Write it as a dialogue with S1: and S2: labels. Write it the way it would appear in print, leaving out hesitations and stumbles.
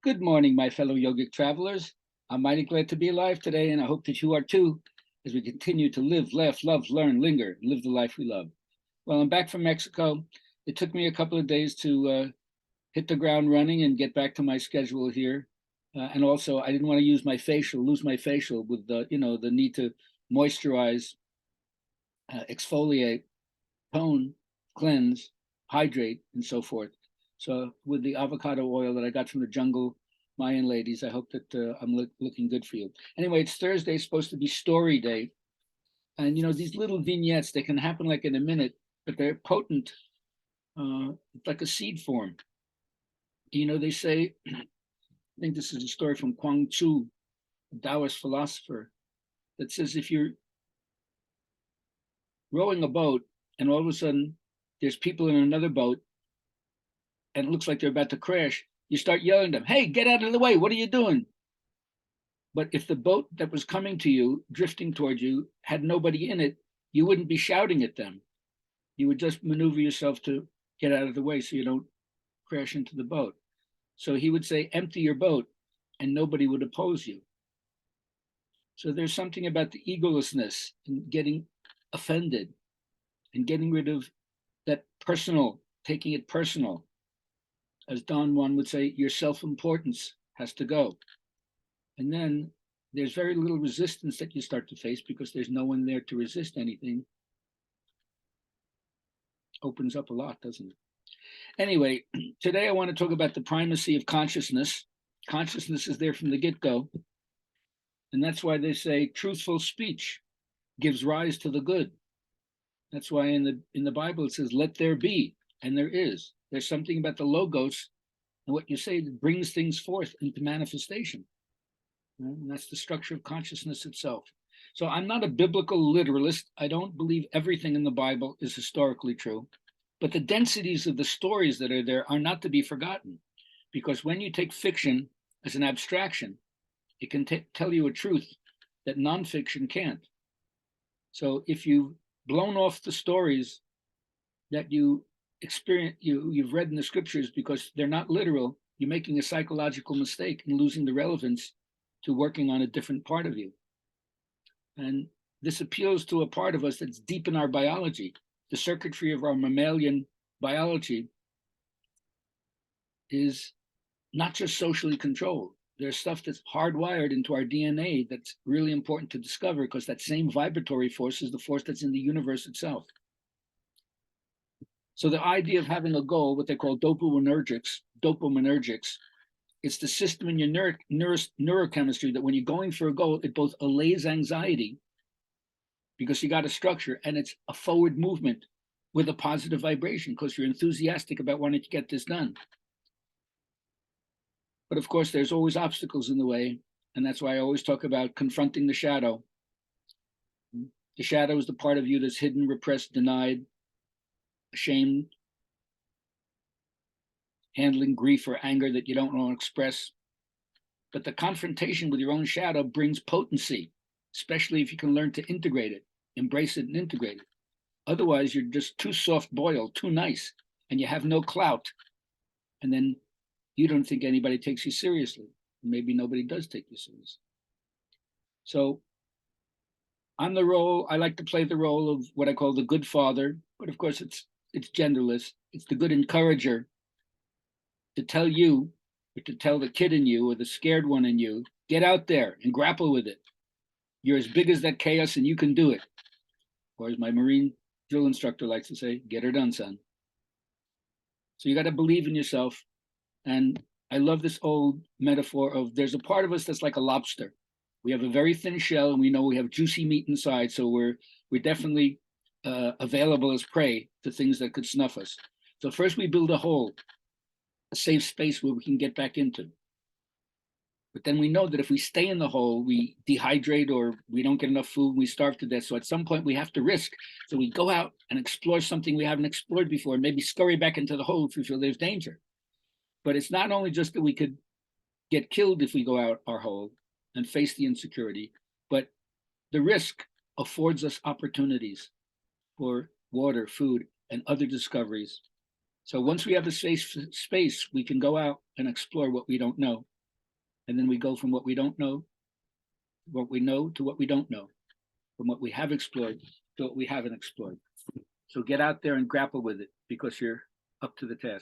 S1: Good morning, my fellow yogic travelers. I'm mighty glad to be alive today, and I hope that you are too, as we continue to live, laugh, love, learn, linger, and live the life we love. Well, I'm back from Mexico. It took me a couple of days to hit the ground running and get back to my schedule here. And also, I didn't want to lose my facial with the need to moisturize, exfoliate, tone, cleanse, hydrate, and so forth. So with the avocado oil that I got from the jungle Mayan ladies, I hope that I'm looking good for you. Anyway, it's Thursday, it's supposed to be story day. And these little vignettes, they can happen like in a minute, but they're potent, like a seed form. They say, I think this is a story from Kwang Tzu, a Taoist philosopher, that says if you're rowing a boat and all of a sudden there's people in another boat and it looks like they're about to crash, you start yelling at them, hey, get out of the way, what are you doing? But if the boat that was coming to you, drifting toward you, had nobody in it, you wouldn't be shouting at them. You would just maneuver yourself to get out of the way so you don't crash into the boat. So he would say, empty your boat, and nobody would oppose you. So there's something about the egolessness and getting offended and getting rid of that personal, taking it personal. As Don Juan would say, your self-importance has to go. And then there's very little resistance that you start to face because there's no one there to resist anything. Opens up a lot, doesn't it? Anyway, today I want to talk about the primacy of consciousness. Consciousness is there from the get-go. And that's why they say truthful speech gives rise to the good. That's why in the Bible it says, let there be, and there is. There's something about the logos and what you say that brings things forth into manifestation. And that's the structure of consciousness itself. So I'm not a biblical literalist. I don't believe everything in the Bible is historically true, but the densities of the stories that are there are not to be forgotten, because when you take fiction as an abstraction, it can tell you a truth that nonfiction can't. So if you've blown off the stories that you've read in the scriptures because they're not literal, you're making a psychological mistake and losing the relevance to working on a different part of you. And this appeals to a part of us that's deep in our biology. The circuitry of our mammalian biology is not just socially controlled. There's stuff that's hardwired into our DNA that's really important to discover, because that same vibratory force is the force that's in the universe itself. So the idea of having a goal, what they call dopaminergics, it's the system in your neurochemistry that when you're going for a goal, it both allays anxiety because you got a structure, and it's a forward movement with a positive vibration because you're enthusiastic about wanting to get this done. But of course, there's always obstacles in the way, and that's why I always talk about confronting the shadow. The shadow is the part of you that's hidden, repressed, denied, ashamed, handling grief or anger that you don't want to express. But the confrontation with your own shadow brings potency, especially if you can learn to integrate it, embrace it and integrate it. Otherwise, you're just too soft-boiled, too nice, and you have no clout. And then you don't think anybody takes you seriously. Maybe nobody does take you seriously. So I like to play the role of what I call the good father, but of course it's genderless. It's the good encourager to tell you, or to tell the kid in you or the scared one in you, get out there and grapple with it. You're as big as that chaos and you can do it. Or as my Marine drill instructor likes to say, get her done, son. So you got to believe in yourself. And I love this old metaphor of there's a part of us that's like a lobster. We have a very thin shell and we know we have juicy meat inside. So we're definitely available as prey to things that could snuff us. So first we build a hole, a safe space where we can get back into. But then we know that if we stay in the hole, we dehydrate or we don't get enough food and we starve to death. So at some point we have to risk. So we go out and explore something we haven't explored before, and maybe scurry back into the hole if we feel there's danger. But it's not only just that we could get killed if we go out our hole and face the insecurity, but the risk affords us opportunities for water, food, and other discoveries. So once we have a safe space, we can go out and explore what we don't know. And then we go from what we don't know, what we know, to what we don't know, from what we have explored to what we haven't explored. So get out there and grapple with it because you're up to the task.